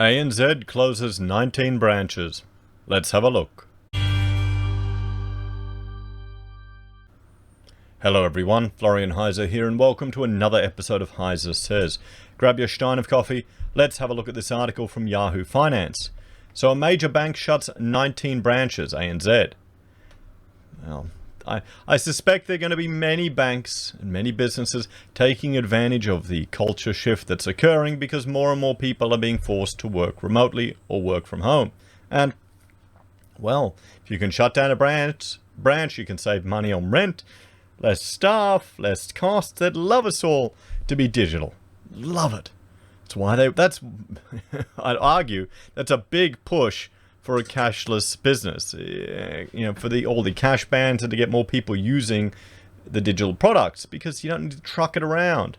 ANZ closes 19 branches. Let's have a look. Hello everyone, Florian.heise here and welcome to another episode of HeiseSays. Grab your stein of coffee, let's have a look at this article from Yahoo Finance. So a major bank shuts 19 branches, ANZ. Well, I suspect there are going to be many banks and many businesses taking advantage of the culture shift that's occurring because more and more people are being forced to work remotely or work from home. And, well, if you can shut down a branch, you can save money on rent, less staff, less costs. They'd love us all to be digital. Love it. That's why I'd argue that's a big push for a cashless business, for all the cash bans and to get more people using the digital products because you don't need to truck it around.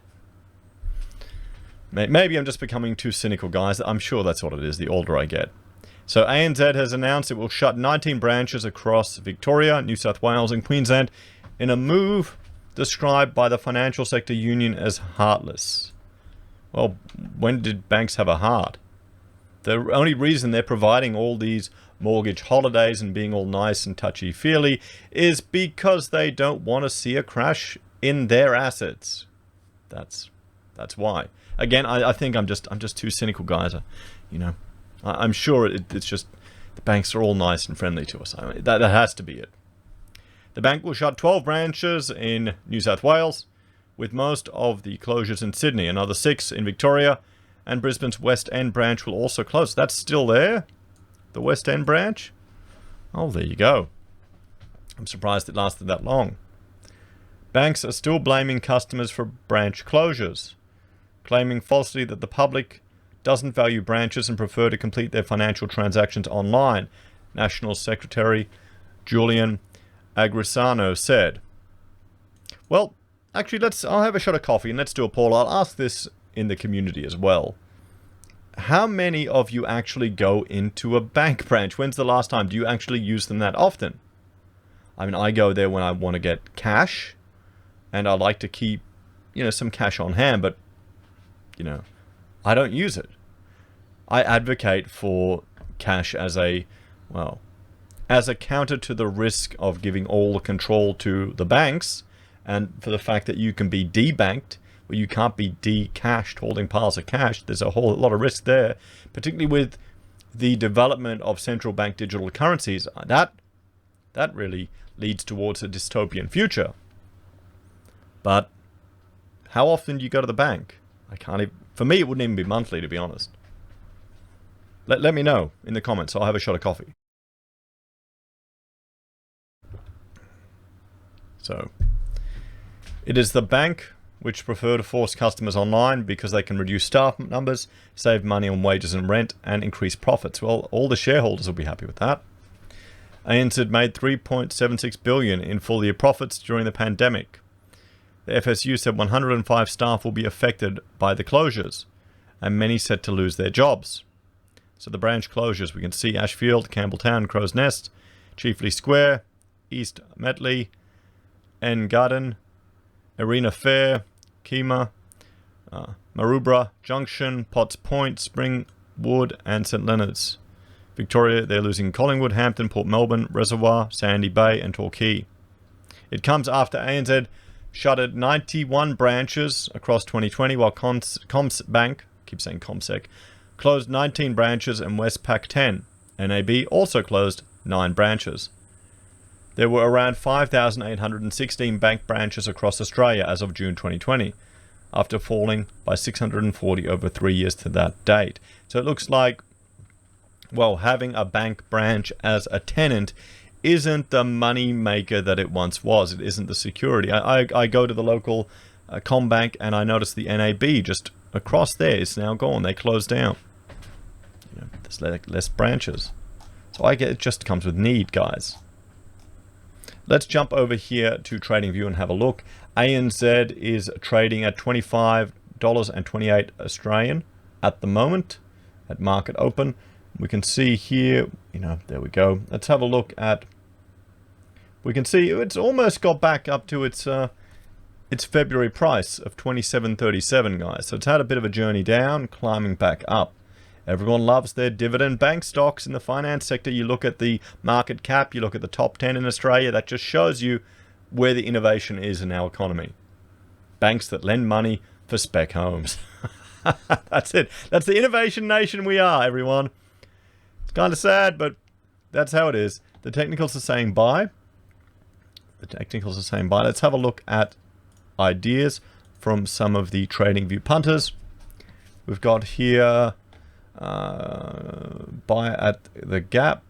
Maybe I'm just becoming too cynical, guys. I'm sure that's what it is the older I get. So ANZ has announced it will shut 19 branches across Victoria, New South Wales and Queensland in a move described by the financial sector union as heartless. Well, when did banks have a heart? The only reason they're providing all these mortgage holidays and being all nice and touchy-feely is because they don't want to see a crash in their assets. That's why. Again, I think I'm just too cynical, guys. I'm sure it's just the banks are all nice and friendly to us. That has to be it. The bank will shut 12 branches in New South Wales, with most of the closures in Sydney, another 6 in Victoria, and Brisbane's West End branch will also close. That's still there? The West End branch? Oh, there you go. I'm surprised it lasted that long. Banks are still blaming customers for branch closures, claiming falsely that the public doesn't value branches and prefer to complete their financial transactions online, National Secretary Julian Agrisano said. Well, actually, I'll have a shot of coffee and let's do a poll. I'll ask this in the community as well. How many of you actually go into a bank branch? When's the last time? Do you actually use them that often? I mean, I go there when I want to get cash and I like to keep, some cash on hand, but, I don't use it. I advocate for cash as a counter to the risk of giving all the control to the banks and for the fact that you can be debanked, where you can't be de-cashed, holding piles of cash. There's a whole lot of risk there, particularly with the development of central bank digital currencies. That really leads towards a dystopian future. But how often do you go to the bank? For me, it wouldn't even be monthly, to be honest. Let me know in the comments. I'll have a shot of coffee. So, it is the bank which prefer to force customers online because they can reduce staff numbers, save money on wages and rent, and increase profits. Well, all the shareholders will be happy with that. ANZ made $3.76 billion in full-year profits during the pandemic. The FSU said 105 staff will be affected by the closures, and many set to lose their jobs. So the branch closures, we can see Ashfield, Campbelltown, Crow's Nest, Chiefly Square, East Metley, Garden, Arena Fair, Kemah, Maroubra Junction, Potts Point, Springwood, and St Leonard's. Victoria, they're losing Collingwood, Hampton, Port Melbourne, Reservoir, Sandy Bay, and Torquay. It comes after ANZ shuttered 91 branches across 2020, while Comsbank, keep saying Comsec, closed 19 branches and Westpac 10. NAB also closed 9 branches. There were around 5,816 bank branches across Australia as of June 2020, after falling by 640 over 3 years to that date. So it looks like, having a bank branch as a tenant isn't the money maker that it once was. It isn't the security. I go to the local Combank and I notice the NAB just across there is now gone. They closed down. There's less branches. So I get it just comes with need, guys. Let's jump over here to TradingView and have a look. ANZ is trading at $25.28 Australian at the moment at market open. We can see here, there we go. Let's have a look at, we can see it's almost got back up to its February price of 27.37, guys. So it's had a bit of a journey down, climbing back up. Everyone loves their dividend bank stocks in the finance sector. You look at the market cap, you look at the top 10 in Australia, that just shows you where the innovation is in our economy. Banks that lend money for spec homes. That's it. That's the innovation nation we are, everyone. It's kind of sad, but that's how it is. The technicals are saying buy. Let's have a look at ideas from some of the TradingView punters. We've got here buy at the gap,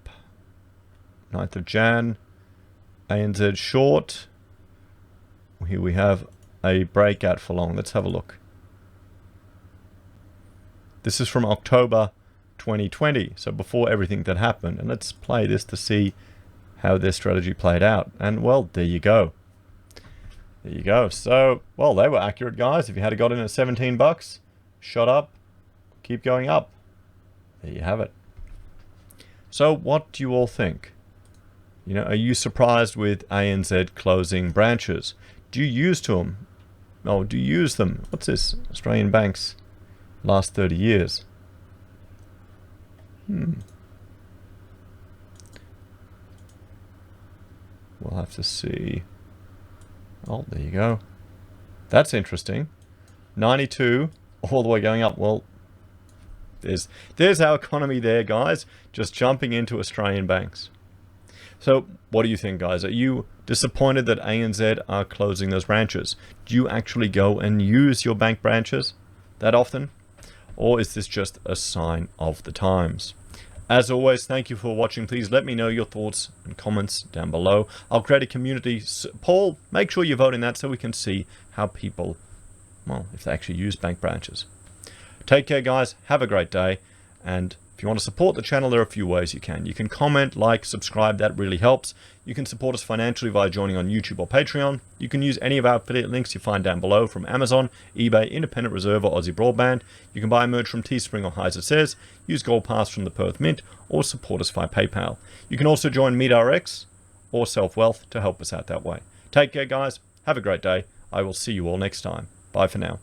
9th of Jan, ANZ short. Here we have a breakout for long. Let's have a look. This is from October 2020, so before everything that happened. And let's play this to see how their strategy played out. And well, there you go. There you go. So, well, they were accurate, guys. If you had got in at 17 bucks, shot up, keep going up. There you have it. So what do you all think? You know, are you surprised with ANZ closing branches? Do you use them? Oh, do you use them? What's this? Australian banks last 30 years. We'll have to see. Oh, there you go. That's interesting. 92 all the way going up. Well, there's our economy there, guys, just jumping into Australian banks. So what do you think, guys? Are you disappointed that ANZ are closing those branches? Do you actually go and use your bank branches that often? Or is this just a sign of the times? As always, thank you for watching. Please let me know your thoughts and comments down below. I'll create a community poll. Make sure you vote in that so we can see how people, well, if they actually use bank branches. Take care, guys. Have a great day. And if you want to support the channel, there are a few ways you can. You can comment, like, subscribe. That really helps. You can support us financially via joining on YouTube or Patreon. You can use any of our affiliate links you find down below from Amazon, eBay, Independent Reserve, or AussieBroadband. You can buy merch from Teespring or HeiseSays, use Gold Pass from the Perth Mint, or support us via PayPal. You can also join MeetRx or SelfWealth to help us out that way. Take care, guys. Have a great day. I will see you all next time. Bye for now.